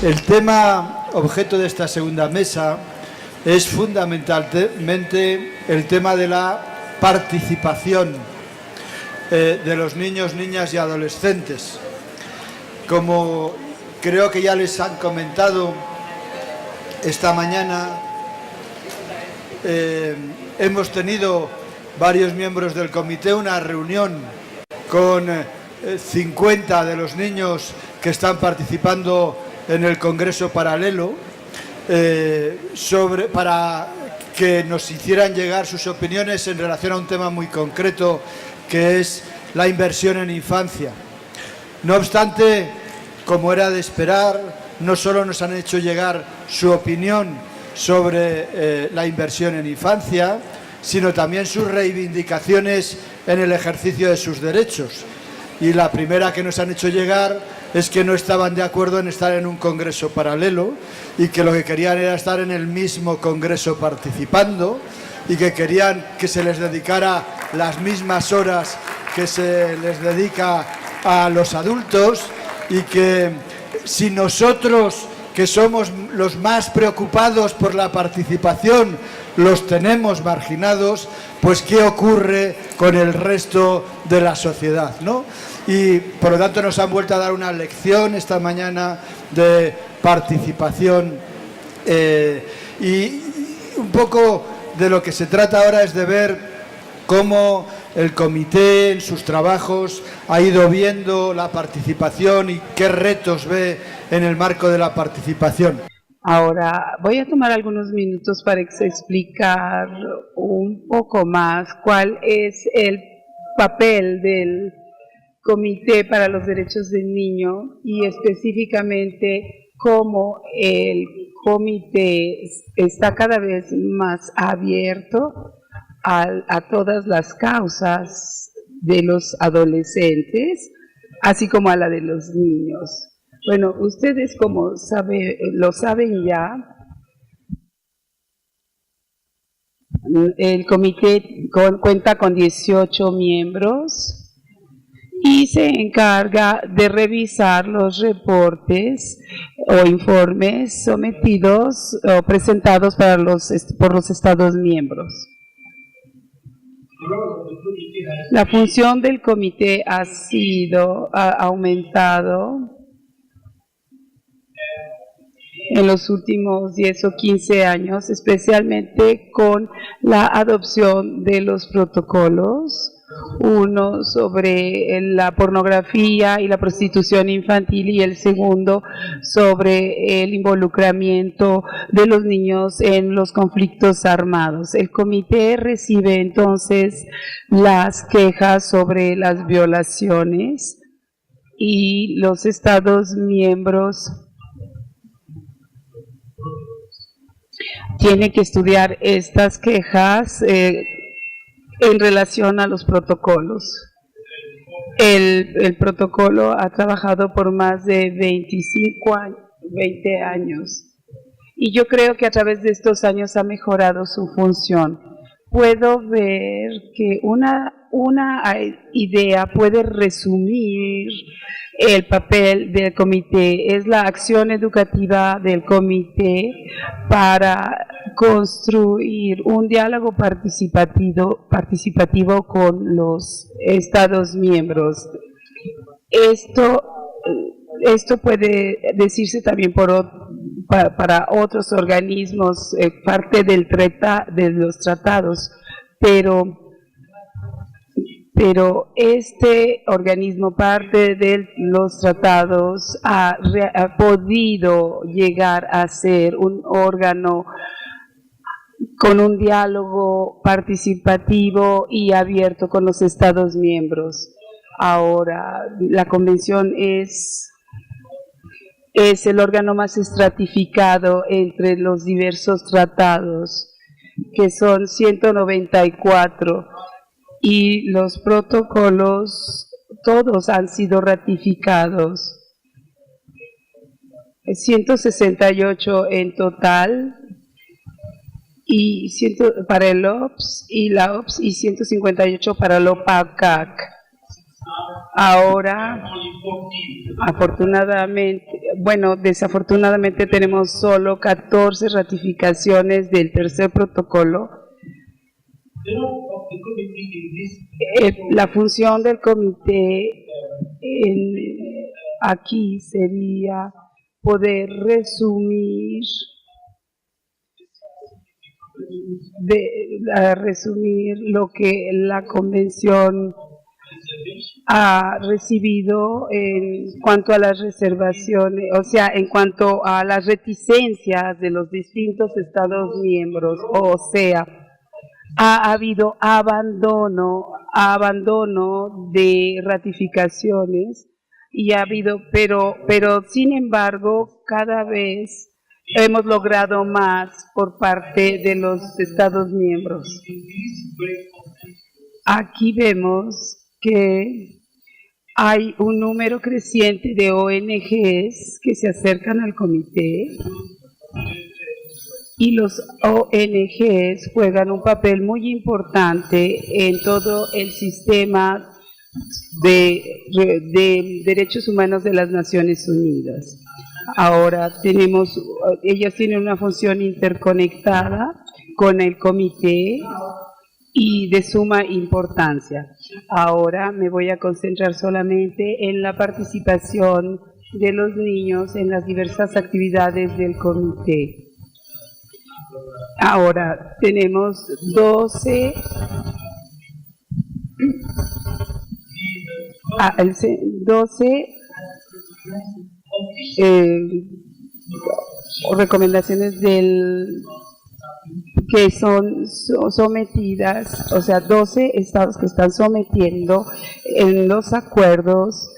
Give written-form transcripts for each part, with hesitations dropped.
El tema objeto de esta segunda mesa es fundamentalmente el tema de la participación de los niños, niñas y adolescentes. Como creo que ya les han comentado esta mañana, hemos tenido varios miembros del comité una reunión con 50 de los niños que están participando en el Congreso Paralelo para que nos hicieran llegar sus opiniones en relación a un tema muy concreto que es la inversión en infancia. No obstante, como era de esperar, no solo nos han hecho llegar su opinión sobre la inversión en infancia, sino también sus reivindicaciones en el ejercicio de sus derechos. Y la primera que nos han hecho llegar es que no estaban de acuerdo en estar en un congreso paralelo y que lo que querían era estar en el mismo congreso participando y que querían que se les dedicara las mismas horas que se les dedica a los adultos y que si nosotros, que somos los más preocupados por la participación, los tenemos marginados, pues ¿qué ocurre con el resto de la sociedad, ¿no? Y por lo tanto nos han vuelto a dar una lección esta mañana de participación y un poco de lo que se trata ahora es de ver cómo el comité en sus trabajos ha ido viendo la participación y qué retos ve en el marco de la participación. Ahora voy a tomar algunos minutos para explicar un poco más cuál es el papel del Comité para los Derechos del Niño y específicamente cómo el comité está cada vez más abierto a todas las causas de los adolescentes, así como a la de los niños. Bueno, ustedes como lo saben ya, el comité cuenta con 18 miembros y se encarga de revisar los reportes o informes sometidos o presentados por los Estados miembros. La función del comité ha aumentado en los últimos 10 o 15 años, especialmente con la adopción de los protocolos, uno sobre la pornografía y la prostitución infantil y el segundo sobre el involucramiento de los niños en los conflictos armados. El comité recibe entonces las quejas sobre las violaciones y los Estados miembros tienen que estudiar estas quejas en relación a los protocolos. El protocolo ha trabajado por más de 20 años y yo creo que a través de estos años ha mejorado su función. Puedo ver que una idea puede resumir el papel del comité, es la acción educativa del comité para construir un diálogo participativo con los Estados miembros. Esto puede decirse también para otros organismos, parte de los tratados, pero este organismo, parte de los tratados, ha podido llegar a ser un órgano con un diálogo participativo y abierto con los Estados miembros. Ahora, la Convención es el órgano más estratificado entre los diversos tratados, que son 194, y los protocolos todos han sido ratificados. 168 en total, y para el OPS y la OPS, y 158 para el OPACAC. Ahora, afortunadamente, bueno, desafortunadamente tenemos solo 14 ratificaciones del tercer protocolo. La función del comité aquí sería poder resumir lo que la convención ha recibido en cuanto a las reservaciones, o sea, en cuanto a las reticencias de los distintos Estados miembros, o sea, ha habido abandono de ratificaciones y ha habido, pero sin embargo, cada vez hemos logrado más por parte de los Estados miembros. Aquí vemos que hay un número creciente de ONGs que se acercan al comité y los ONGs juegan un papel muy importante en todo el sistema de derechos humanos de las Naciones Unidas. Ahora ellas tienen una función interconectada con el comité y de suma importancia. Ahora me voy a concentrar solamente en la participación de los niños en las diversas actividades del comité. Ahora tenemos 12 recomendaciones que son sometidas, o sea, 12 estados que están sometiendo en los acuerdos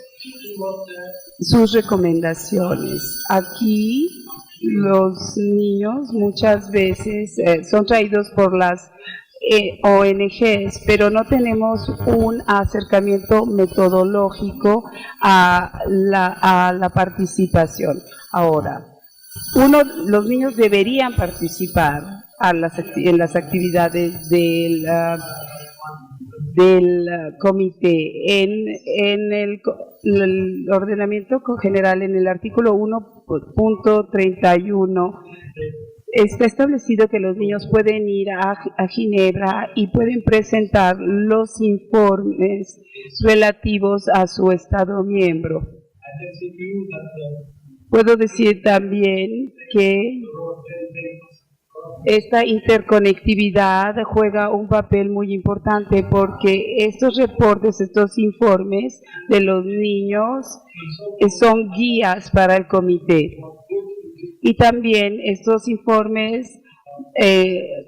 sus recomendaciones. Aquí los niños muchas veces son traídos por las ONGs, pero no tenemos un acercamiento metodológico a la participación. Ahora, los niños deberían participar en las actividades del comité. En el ordenamiento general, en el artículo 1.31, está establecido que los niños pueden ir a Ginebra y pueden presentar los informes relativos a su Estado miembro. Puedo decir también que esta interconectividad juega un papel muy importante porque estos reportes, estos informes de los niños son guías para el comité. Y también estos informes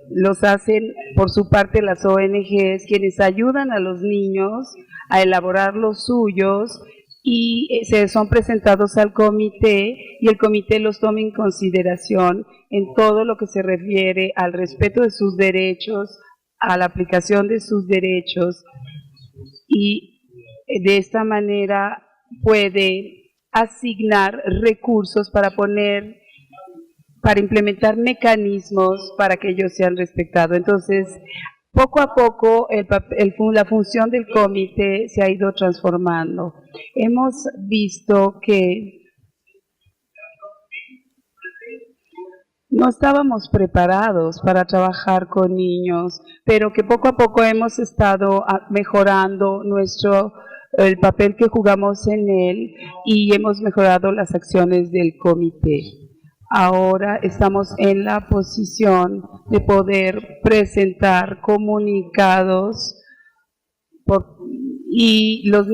los hacen por su parte las ONGs, quienes ayudan a los niños a elaborar los suyos y son presentados al comité y el comité los toma en consideración en todo lo que se refiere al respeto de sus derechos, a la aplicación de sus derechos, y de esta manera puede asignar recursos para implementar mecanismos para que ellos sean respetados. Entonces, poco a poco la función del comité se ha ido transformando. Hemos visto que no estábamos preparados para trabajar con niños, pero que poco a poco hemos estado mejorando el papel que jugamos en él y hemos mejorado las acciones del comité. Ahora estamos en la posición de poder presentar comunicados en los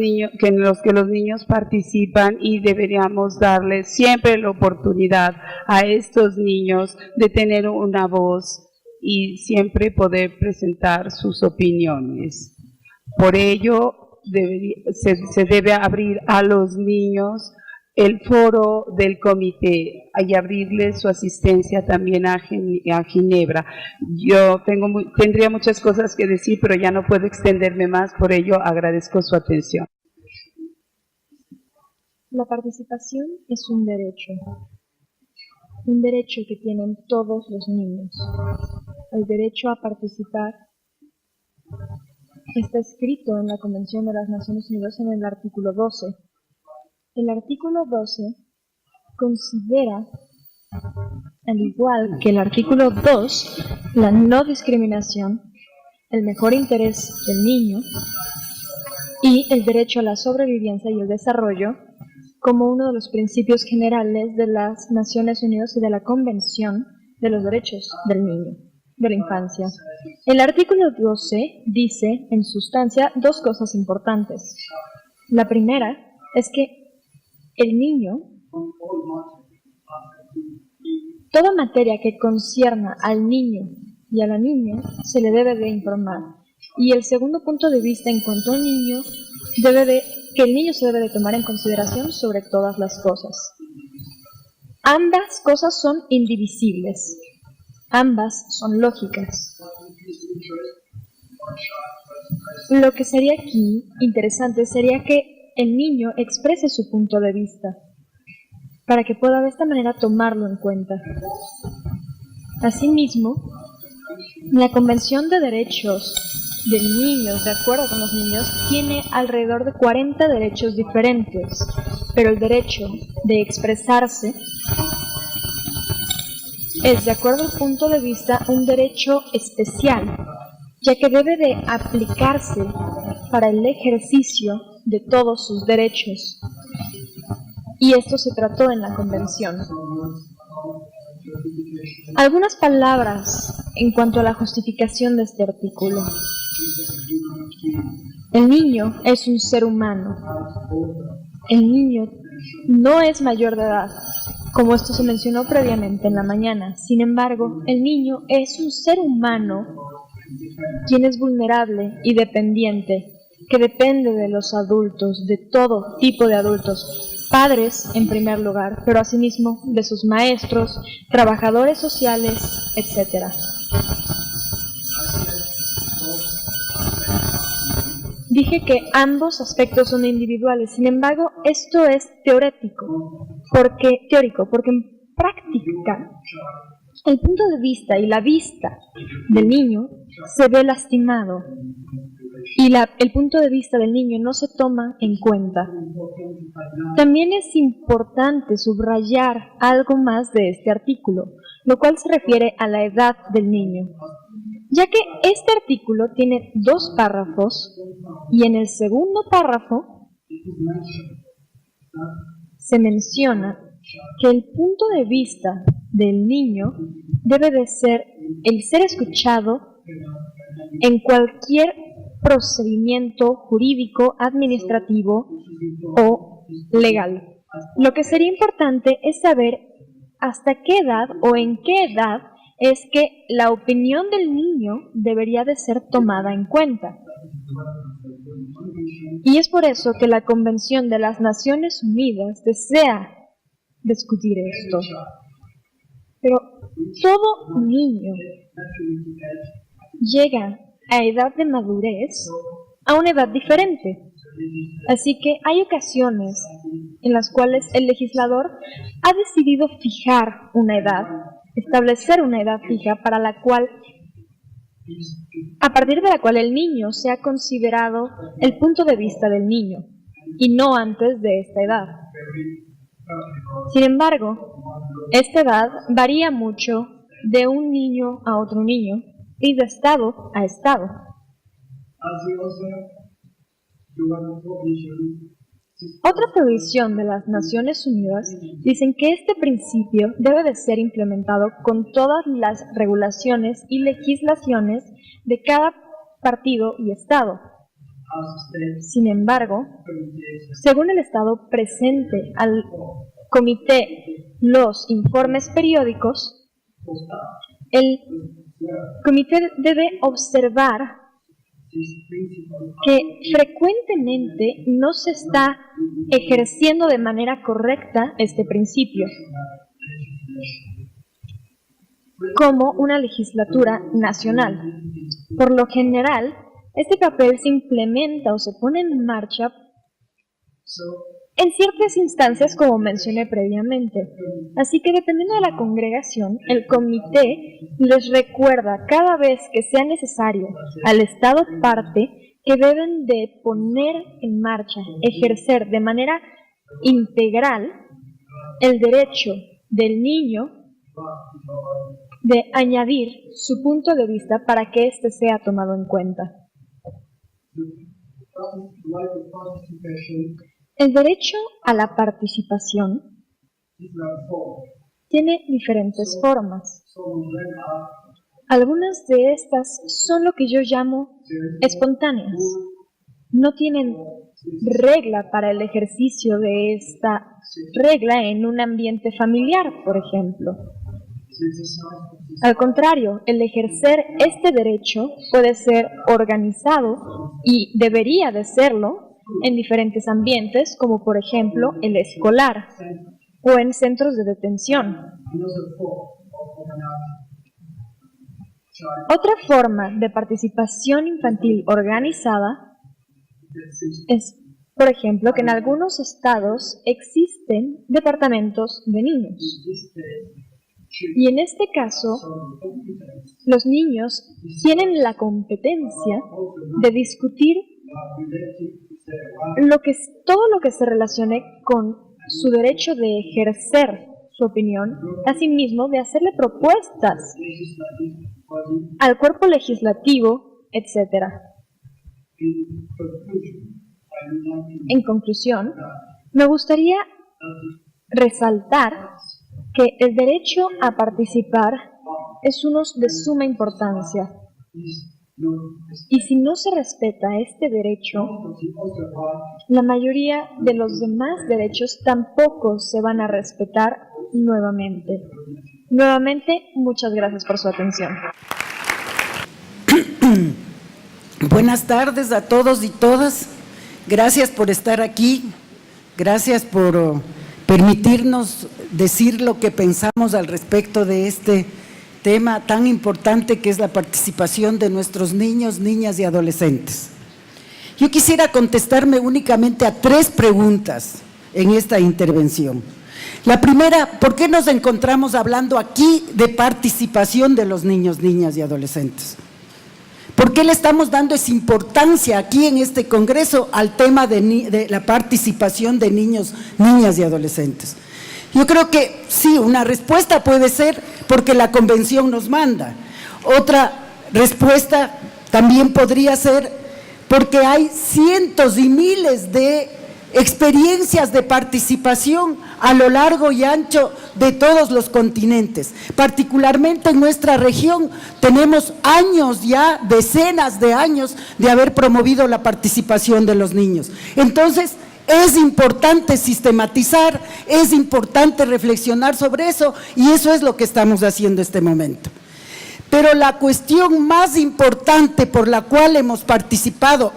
que los niños participan, y deberíamos darles siempre la oportunidad a estos niños de tener una voz y siempre poder presentar sus opiniones. Por ello, se debe abrir a los niños el foro del comité y abrirles su asistencia también a Ginebra. Yo tendría muchas cosas que decir, pero ya no puedo extenderme más, por ello agradezco su atención. La participación es un derecho que tienen todos los niños. El derecho a participar está escrito en la Convención de las Naciones Unidas en el artículo 12. El artículo 12 considera, al igual que el artículo 2, la no discriminación, el mejor interés del niño y el derecho a la sobrevivencia y el desarrollo como uno de los principios generales de las Naciones Unidas y de la Convención de los Derechos del Niño, de la Infancia. El artículo 12 dice, en sustancia, dos cosas importantes. La primera es que el niño, toda materia que concierna al niño y a la niña, se le debe de informar. Y el segundo punto de vista en cuanto al niño, que el niño se debe de tomar en consideración sobre todas las cosas. Ambas cosas son indivisibles, ambas son lógicas. Lo que sería aquí interesante sería que el niño exprese su punto de vista, para que pueda de esta manera tomarlo en cuenta. Asimismo, la Convención de Derechos de Niños, de acuerdo con los niños, tiene alrededor de 40 derechos diferentes, pero el derecho de expresarse es, de acuerdo al punto de vista, un derecho especial, ya que debe de aplicarse para el ejercicio de todos sus derechos. Y esto se trató en la Convención. Algunas palabras en cuanto a la justificación de este artículo. El niño es un ser humano. El niño no es mayor de edad, como esto se mencionó previamente en la mañana. Sin embargo, el niño es un ser humano quien es vulnerable y dependiente, que depende de los adultos, de todo tipo de adultos, padres en primer lugar, pero asimismo de sus maestros, trabajadores sociales, etc. Dije que ambos aspectos son individuales, sin embargo, esto es teórico, porque en práctica el punto de vista y la vista del niño se ve lastimado y el punto de vista del niño no se toma en cuenta. También es importante subrayar algo más de este artículo, lo cual se refiere a la edad del niño, ya que este artículo tiene 2 párrafos y en el segundo párrafo se menciona que el punto de vista del niño debe de ser el ser escuchado en cualquier procedimiento jurídico, administrativo o legal. Lo que sería importante es saber hasta qué edad o en qué edad es que la opinión del niño debería de ser tomada en cuenta. Y es por eso que la Convención de las Naciones Unidas desea discutir esto. Pero todo niño llega a edad de madurez a una edad diferente. Así que hay ocasiones en las cuales el legislador ha decidido fijar una edad, establecer una edad fija para la cual, a partir de la cual el niño sea considerado el punto de vista del niño y no antes de esta edad. Sin embargo, esta edad varía mucho de un niño a otro niño y de estado a estado. Otra provisión de las Naciones Unidas dicen que este principio debe de ser implementado con todas las regulaciones y legislaciones de cada partido y estado. Sin embargo, según el Estado presente al Comité los informes periódicos, el Comité debe observar que frecuentemente no se está ejerciendo de manera correcta este principio, como una legislatura nacional. Por lo general, este papel se implementa o se pone en marcha en ciertas instancias, como mencioné previamente. Así que dependiendo de la congregación, el comité les recuerda cada vez que sea necesario al Estado parte que deben de poner en marcha, ejercer de manera integral el derecho del niño de añadir su punto de vista para que éste sea tomado en cuenta. El derecho a la participación tiene diferentes formas. Algunas de estas son lo que yo llamo espontáneas. No tienen regla para el ejercicio de esta regla en un ambiente familiar, por ejemplo. Al contrario, el ejercer este derecho puede ser organizado y debería de serlo en diferentes ambientes, como por ejemplo el escolar o en centros de detención. Otra forma de participación infantil organizada es, por ejemplo, que en algunos estados existen departamentos de niños. Y en este caso, los niños tienen la competencia de discutir todo lo que se relacione con su derecho de ejercer su opinión, asimismo de hacerle propuestas al cuerpo legislativo, etc. En conclusión, me gustaría resaltar que el derecho a participar es uno de suma importancia. Y si no se respeta este derecho, la mayoría de los demás derechos tampoco se van a respetar nuevamente. Nuevamente, muchas gracias por su atención. Buenas tardes a todos y todas. Gracias por estar aquí. Gracias por permitirnos decir lo que pensamos al respecto de este tema tan importante que es la participación de nuestros niños, niñas y adolescentes. Yo quisiera contestarme únicamente a 3 preguntas en esta intervención. La primera, ¿por qué nos encontramos hablando aquí de participación de los niños, niñas y adolescentes? ¿Por qué le estamos dando esa importancia aquí en este congreso al tema de la participación de niños, niñas y adolescentes? Yo creo que sí, una respuesta puede ser porque la convención nos manda. Otra respuesta también podría ser porque hay cientos y miles de experiencias de participación a lo largo y ancho de todos los continentes. Particularmente en nuestra región tenemos años ya, decenas de años de haber promovido la participación de los niños. Entonces, es importante sistematizar, es importante reflexionar sobre eso y eso es lo que estamos haciendo en este momento. Pero la cuestión más importante por la cual hemos participado,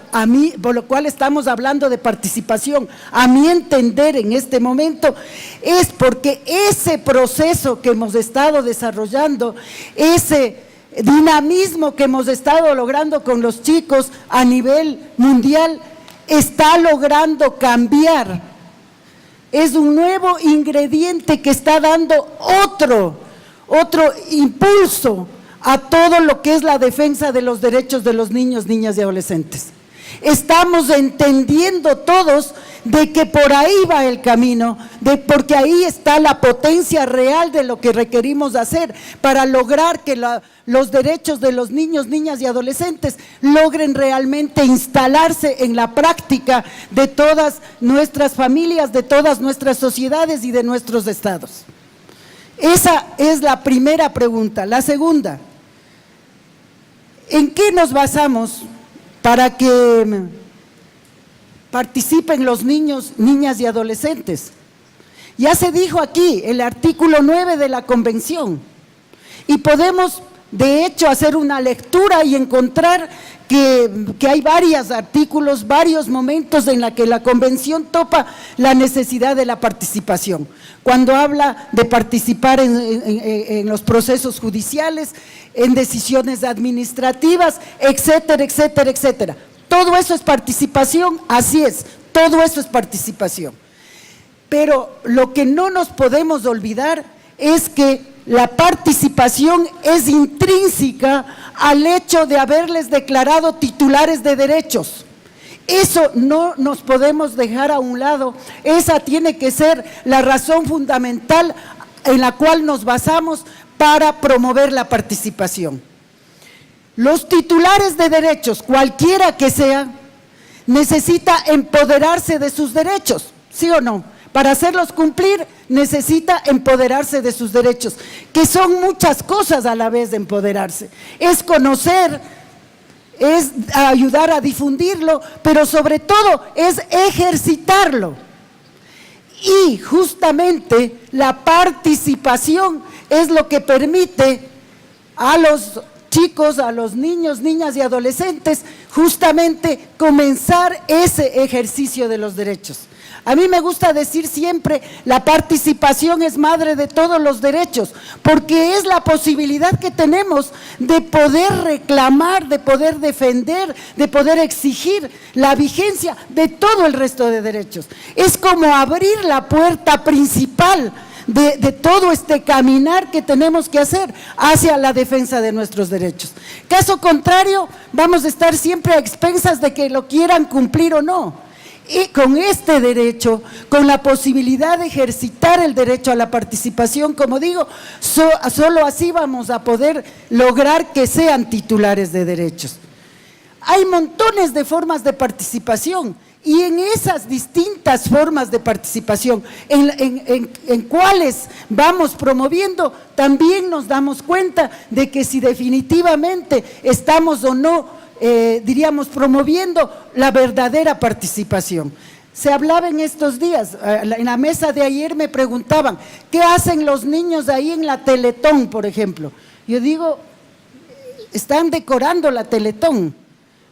por lo cual estamos hablando de participación, a mi entender en este momento, es porque ese proceso que hemos estado desarrollando, ese dinamismo que hemos estado logrando con los chicos a nivel mundial, está logrando cambiar. Es un nuevo ingrediente que está dando otro impulso a todo lo que es la defensa de los derechos de los niños, niñas y adolescentes. Estamos entendiendo todos de que por ahí va el camino, porque ahí está la potencia real de lo que requerimos hacer para lograr que los derechos de los niños, niñas y adolescentes logren realmente instalarse en la práctica de todas nuestras familias, de todas nuestras sociedades y de nuestros estados. Esa es la primera pregunta. La segunda, ¿en qué nos basamos para que participen los niños, niñas y adolescentes? Ya se dijo aquí, el artículo 9 de la Convención, y podemos de hecho hacer una lectura y encontrar que hay varios artículos, varios momentos en la que la Convención topa la necesidad de la participación. Cuando habla de participar en los procesos judiciales, en decisiones administrativas, etcétera, etcétera, etcétera. Todo eso es participación, así es, todo eso es participación. Pero lo que no nos podemos olvidar es que la participación es intrínseca al hecho de haberles declarado titulares de derechos. Eso no nos podemos dejar a un lado, esa tiene que ser la razón fundamental en la cual nos basamos para promover la participación. Los titulares de derechos, cualquiera que sea, necesita empoderarse de sus derechos, ¿sí o no? Para hacerlos cumplir necesita empoderarse de sus derechos, que son muchas cosas a la vez de empoderarse. Es conocer, es ayudar a difundirlo, pero sobre todo es ejercitarlo. Y justamente la participación es lo que permite a los chicos, a los niños, niñas y adolescentes, justamente comenzar ese ejercicio de los derechos. A mí me gusta decir siempre, la participación es madre de todos los derechos, porque es la posibilidad que tenemos de poder reclamar, de poder defender, de poder exigir la vigencia de todo el resto de derechos. Es como abrir la puerta principal de todo este caminar que tenemos que hacer hacia la defensa de nuestros derechos. Caso contrario, vamos a estar siempre a expensas de que lo quieran cumplir o no. Y con este derecho, con la posibilidad de ejercitar el derecho a la participación, como digo, solo así vamos a poder lograr que sean titulares de derechos. Hay montones de formas de participación y en esas distintas formas de participación, en cuáles vamos promoviendo, también nos damos cuenta de que si definitivamente estamos o no diríamos, promoviendo la verdadera participación. Se hablaba en estos días, en la mesa de ayer me preguntaban, ¿qué hacen los niños ahí en la Teletón, por ejemplo? Yo digo, están decorando la Teletón.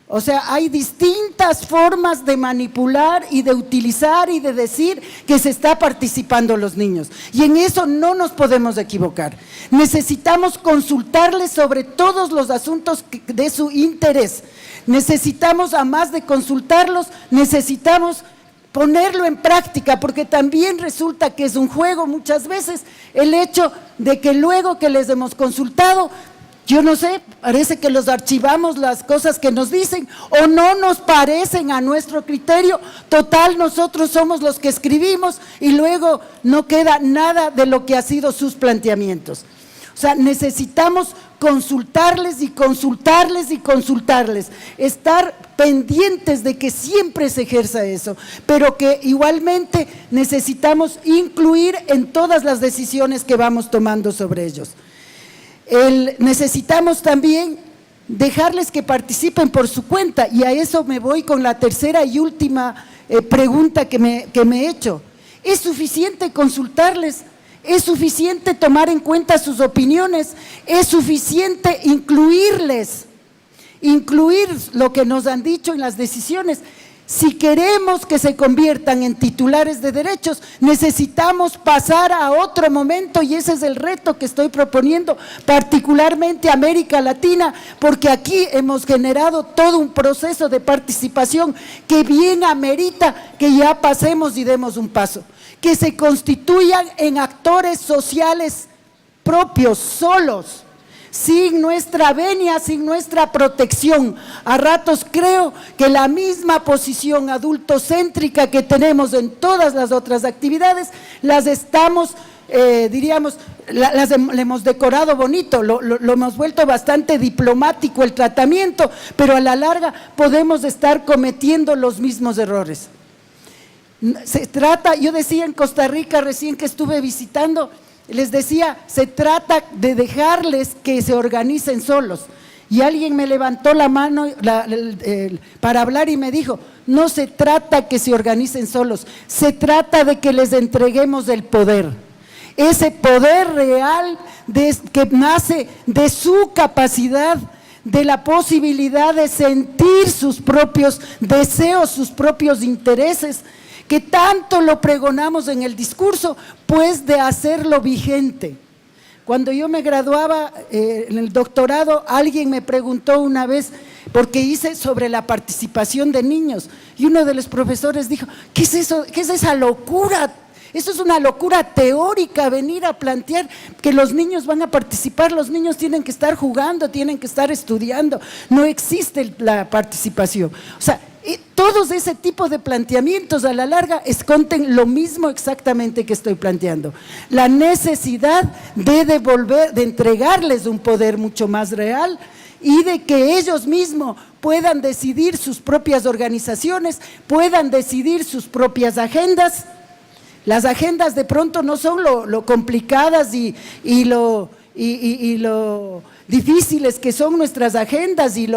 O sea, hay distintas formas de manipular y de utilizar y de decir que se está participando los niños. Y en eso no nos podemos equivocar. Necesitamos consultarles sobre todos los asuntos de su interés. Necesitamos, a más de consultarlos, necesitamos ponerlo en práctica, porque también resulta que es un juego muchas veces el hecho de que luego que les hemos consultado, yo no sé, parece que los archivamos las cosas que nos dicen o no nos parecen a nuestro criterio. Total, nosotros somos los que escribimos y luego no queda nada de lo que ha sido sus planteamientos. O sea, necesitamos consultarles y consultarles y consultarles, estar pendientes de que siempre se ejerza eso, pero que igualmente necesitamos incluir en todas las decisiones que vamos tomando sobre ellos. Necesitamos también dejarles que participen por su cuenta, y a eso me voy con la tercera y última pregunta que me he hecho. ¿Es suficiente consultarles? ¿Es suficiente tomar en cuenta sus opiniones? ¿Es suficiente incluir lo que nos han dicho en las decisiones? Si queremos que se conviertan en titulares de derechos, necesitamos pasar a otro momento, y ese es el reto que estoy proponiendo, particularmente a América Latina, porque aquí hemos generado todo un proceso de participación que bien amerita que ya pasemos y demos un paso, que se constituyan en actores sociales propios, solos, sin nuestra venia, sin nuestra protección. A ratos creo que la misma posición adultocéntrica que tenemos en todas las otras actividades, las estamos, diríamos, le hemos decorado bonito, lo hemos vuelto bastante diplomático el tratamiento, pero a la larga podemos estar cometiendo los mismos errores. Se trata, yo decía en Costa Rica recién que estuve visitando, les decía, se trata de dejarles que se organicen solos. Y alguien me levantó la mano para hablar y me dijo, no se trata que se organicen solos, se trata de que les entreguemos el poder. Ese poder real que nace de su capacidad, de la posibilidad de sentir sus propios deseos, sus propios intereses, que tanto lo pregonamos en el discurso, pues de hacerlo vigente. Cuando yo me graduaba en el doctorado, alguien me preguntó una vez, porque hice sobre la participación de niños, y uno de los profesores dijo, ¿qué es eso? ¿Qué es esa locura? Eso es una locura teórica, venir a plantear que los niños van a participar. Los niños tienen que estar jugando, tienen que estar estudiando, no existe la participación. O sea, Y todos ese tipo de planteamientos a la larga esconden lo mismo exactamente que estoy planteando. La necesidad de devolver, de entregarles un poder mucho más real y de que ellos mismos puedan decidir sus propias organizaciones, puedan decidir sus propias agendas. Las agendas de pronto no son lo complicadas y lo difíciles que son nuestras agendas y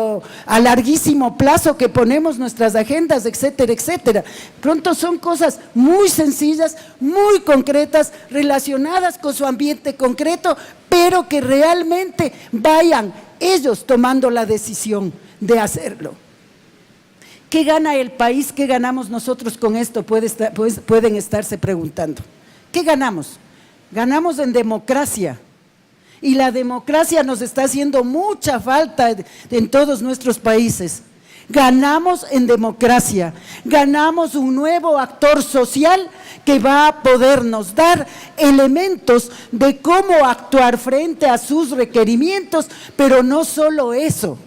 a larguísimo plazo que ponemos nuestras agendas, etcétera, etcétera. Pronto son cosas muy sencillas, muy concretas, relacionadas con su ambiente concreto, pero que realmente vayan ellos tomando la decisión de hacerlo. ¿Qué gana el país? ¿Qué ganamos nosotros con esto? Pueden estarse preguntando. ¿Qué ganamos? Ganamos en democracia. Y la democracia nos está haciendo mucha falta en todos nuestros países. Ganamos en democracia, ganamos un nuevo actor social que va a podernos dar elementos de cómo actuar frente a sus requerimientos, pero no solo eso,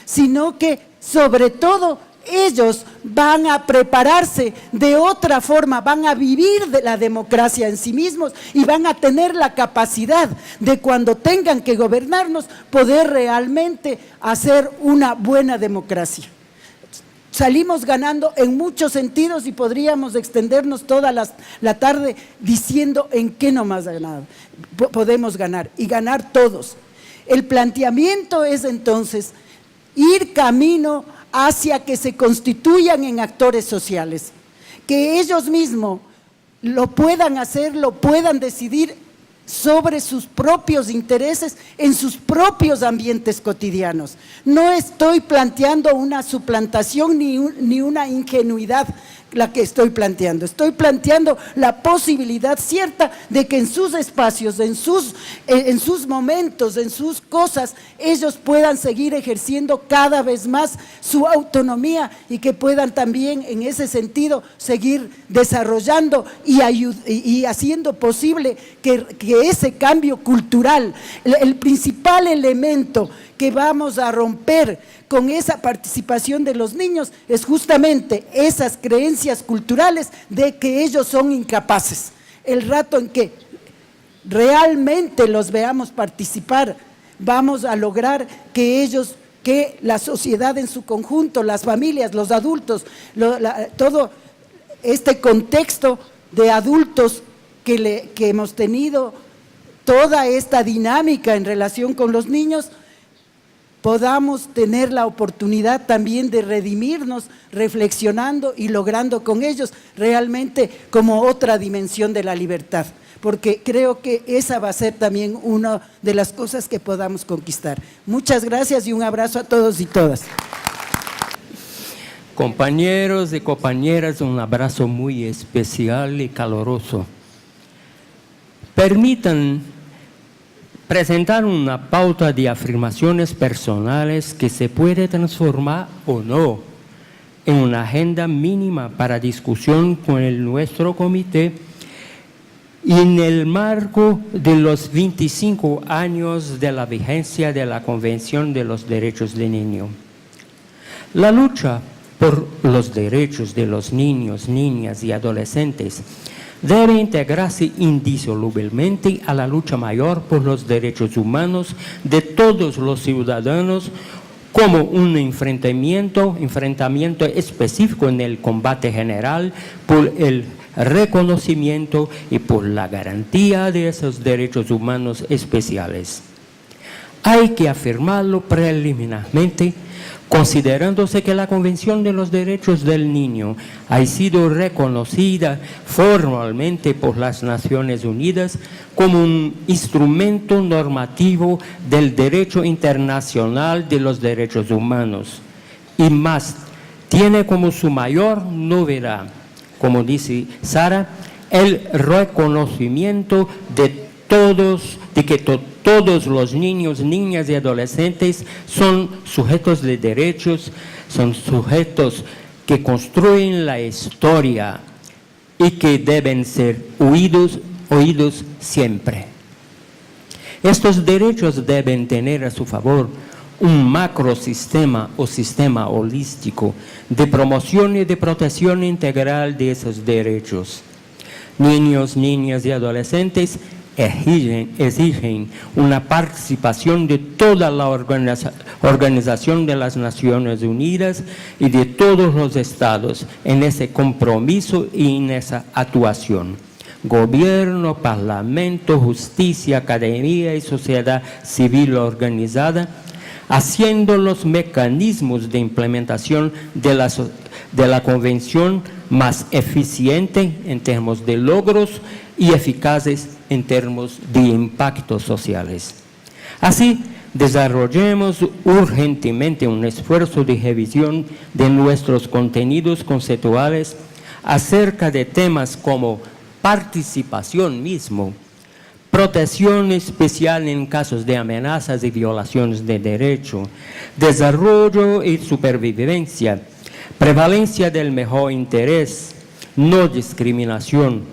sino que sobre todo ellos van a prepararse de otra forma, van a vivir de la democracia en sí mismos y van a tener la capacidad de cuando tengan que gobernarnos poder realmente hacer una buena democracia. Salimos ganando en muchos sentidos y podríamos extendernos toda la tarde diciendo en qué nomás podemos ganar y ganar todos. El planteamiento es entonces ir camino hacia que se constituyan en actores sociales, que ellos mismos lo puedan hacer, lo puedan decidir sobre sus propios intereses en sus propios ambientes cotidianos. No estoy planteando una suplantación ni una ingenuidad la que estoy planteando la posibilidad cierta de que en sus espacios, en sus momentos, en sus cosas, ellos puedan seguir ejerciendo cada vez más su autonomía y que puedan también en ese sentido seguir desarrollando y haciendo posible que ese cambio cultural, el principal elemento que vamos a romper con esa participación de los niños es justamente esas creencias culturales de que ellos son incapaces. El rato en que realmente los veamos participar, vamos a lograr que la sociedad en su conjunto, las familias, los adultos, todo este contexto de adultos que hemos tenido, toda esta dinámica en relación con los niños, podamos tener la oportunidad también de redimirnos, reflexionando y logrando con ellos realmente como otra dimensión de la libertad, porque creo que esa va a ser también una de las cosas que podamos conquistar. Muchas gracias y un abrazo a todos y todas. Compañeros y compañeras, un abrazo muy especial y caloroso. Permitan presentar una pauta de afirmaciones personales que se puede transformar o no en una agenda mínima para discusión con nuestro comité y en el marco de los 25 años de la vigencia de la Convención de los Derechos del Niño. La lucha por los derechos de los niños, niñas y adolescentes debe integrarse indisolublemente a la lucha mayor por los derechos humanos de todos los ciudadanos como un enfrentamiento específico en el combate general por el reconocimiento y por la garantía de esos derechos humanos especiales. Hay que afirmarlo preliminarmente, considerándose que la Convención de los Derechos del Niño ha sido reconocida formalmente por las Naciones Unidas como un instrumento normativo del derecho internacional de los derechos humanos. Y más, tiene como su mayor novedad, como dice Sara, el reconocimiento de que todos los niños, niñas y adolescentes son sujetos de derechos, son sujetos que construyen la historia y que deben ser oídos siempre. Estos derechos deben tener a su favor un macrosistema o sistema holístico de promoción y de protección integral de esos derechos. Niños, niñas y adolescentes exigen una participación de toda la Organización de las Naciones Unidas y de todos los estados en ese compromiso y en esa actuación. Gobierno, parlamento, justicia, academia y sociedad civil organizada, haciendo los mecanismos de implementación de la Convención más eficiente en términos de logros y eficaces en términos de impactos sociales. Así, desarrollemos urgentemente un esfuerzo de revisión de nuestros contenidos conceptuales acerca de temas como participación mismo, protección especial en casos de amenazas y violaciones de derecho, desarrollo y supervivencia, prevalencia del mejor interés, no discriminación,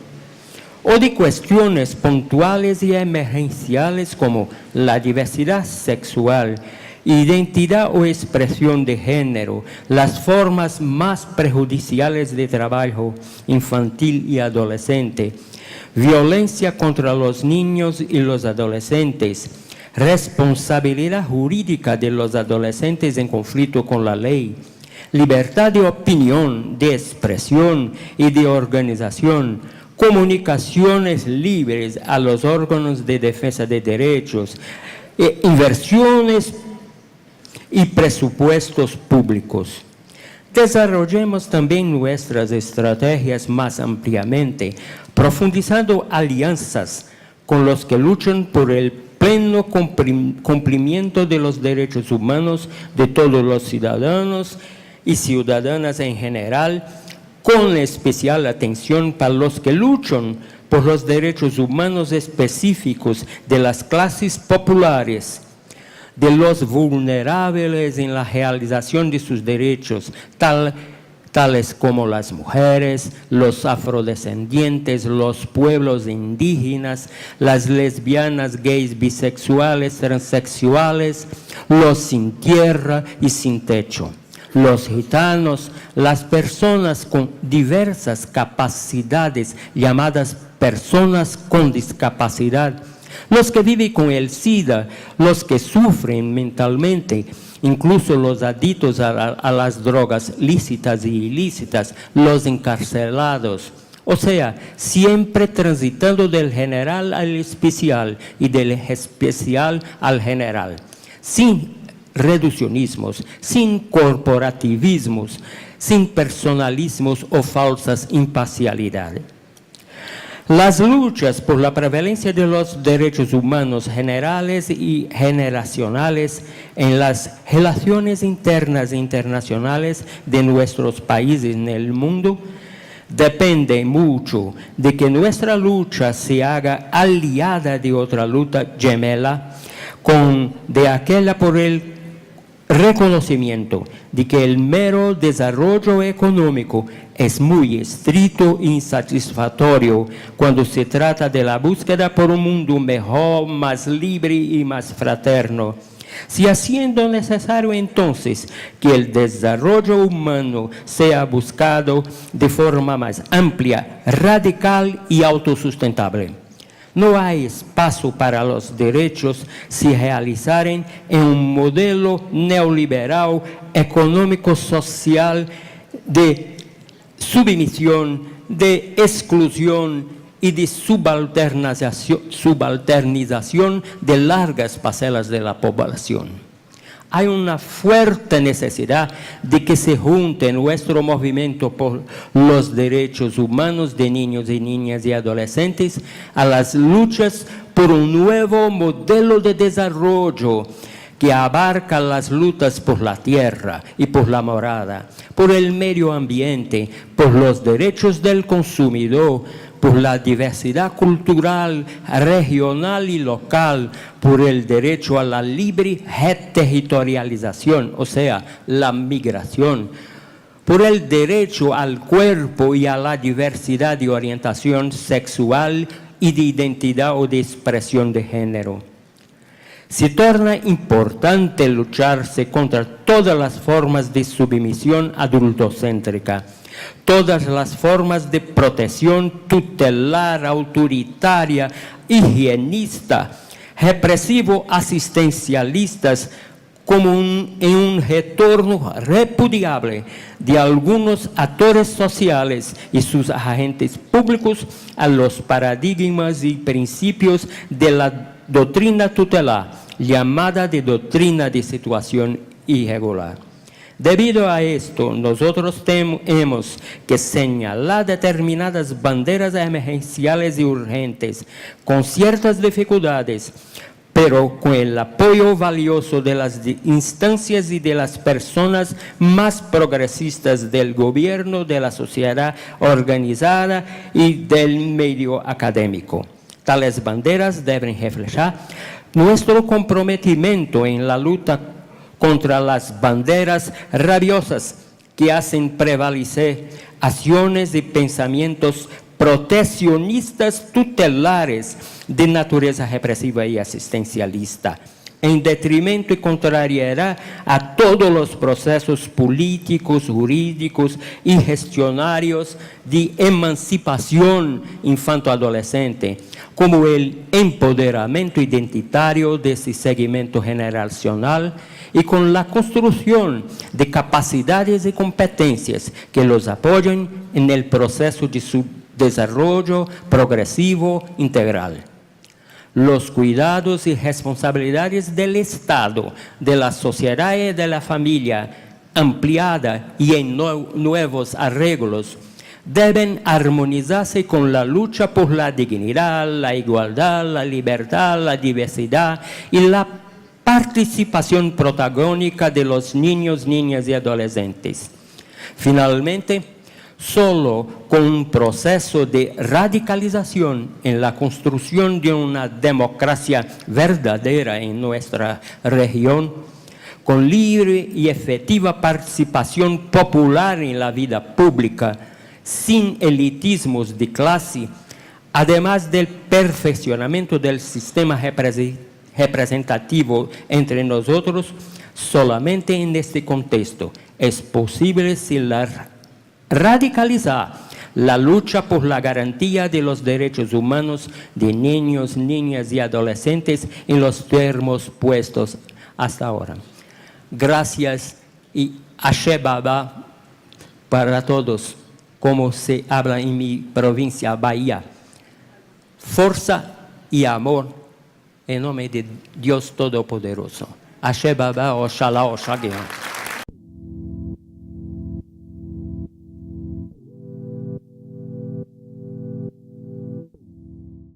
o de cuestiones puntuales y emergenciales como la diversidad sexual, identidad o expresión de género, las formas más perjudiciales de trabajo infantil y adolescente, violencia contra los niños y los adolescentes, responsabilidad jurídica de los adolescentes en conflicto con la ley, libertad de opinión, de expresión y de organización, comunicaciones libres a los órganos de defensa de derechos, inversiones y presupuestos públicos. Desarrollemos también nuestras estrategias más ampliamente, profundizando alianzas con los que luchan por el pleno cumplimiento de los derechos humanos de todos los ciudadanos y ciudadanas en general, con especial atención para los que luchan por los derechos humanos específicos de las clases populares, de los vulnerables en la realización de sus derechos, tales como las mujeres, los afrodescendientes, los pueblos indígenas, las lesbianas, gays, bisexuales, transexuales, los sin tierra y sin techo, los gitanos, las personas con diversas capacidades llamadas personas con discapacidad, los que viven con el SIDA, los que sufren mentalmente, incluso los adictos a las drogas lícitas y ilícitas, los encarcelados. O sea, siempre transitando del general al especial y del especial al general, sin reduccionismos, sin corporativismos, sin personalismos o falsas imparcialidades. Las luchas por la prevalencia de los derechos humanos generales y generacionales en las relaciones internas e internacionales de nuestros países en el mundo depende mucho de que nuestra lucha se haga aliada de otra lucha gemela, de aquella por el reconocimiento de que el mero desarrollo económico es muy estricto e insatisfactorio cuando se trata de la búsqueda por un mundo mejor, más libre y más fraterno. Si haciendo necesario entonces que el desarrollo humano sea buscado de forma más amplia, radical y autosustentable. No hay espacio para los derechos si realizaren en un modelo neoliberal, económico-social de submisión, de exclusión y de subalternización de largas parcelas de la población. Hay una fuerte necesidad de que se junte nuestro movimiento por los derechos humanos de niños y niñas y adolescentes a las luchas por un nuevo modelo de desarrollo que abarca las luchas por la tierra y por la morada, por el medio ambiente, por los derechos del consumidor, por la diversidad cultural, regional y local, por el derecho a la libre reterritorialización, o sea, la migración, por el derecho al cuerpo y a la diversidad de orientación sexual y de identidad o de expresión de género. Se torna importante lucharse contra todas las formas de submisión adultocéntrica, todas las formas de protección tutelar, autoritaria, higienista, represivo-asistencialistas, como en un retorno repudiable de algunos actores sociales y sus agentes públicos a los paradigmas y principios de la doctrina tutelar, llamada de doctrina de situación irregular. Debido a esto, nosotros tenemos que señalar determinadas banderas emergenciales y urgentes, con ciertas dificultades, pero con el apoyo valioso de las instancias y de las personas más progresistas del gobierno, de la sociedad organizada y del medio académico. Tales banderas deben reflejar nuestro comprometimiento en la lucha contra las banderas rabiosas que hacen prevalecer acciones y pensamientos proteccionistas tutelares de naturaleza represiva y asistencialista, en detrimento y contrariedad a todos los procesos políticos, jurídicos y gestionarios de emancipación infanto-adolescente, como el empoderamiento identitario de ese segmento generacional y con la construcción de capacidades y competencias que los apoyen en el proceso de su desarrollo progresivo integral. Los cuidados y responsabilidades del Estado, de la sociedad y de la familia ampliada y en nuevos arreglos deben armonizarse con la lucha por la dignidad, la igualdad, la libertad, la diversidad y la participación protagónica de los niños, niñas y adolescentes. Finalmente, solo con un proceso de radicalización en la construcción de una democracia verdadera en nuestra región, con libre y efectiva participación popular en la vida pública, sin elitismos de clase, además del perfeccionamiento del sistema representativo entre nosotros, solamente en este contexto es posible radicalizar la lucha por la garantía de los derechos humanos de niños, niñas y adolescentes en los términos puestos hasta ahora. Gracias y Ashe Baba para todos, como se habla en mi provincia, Bahía. Fuerza y amor en nombre de Dios Todopoderoso. Ashe Baba, Oxalá, Oxaguean.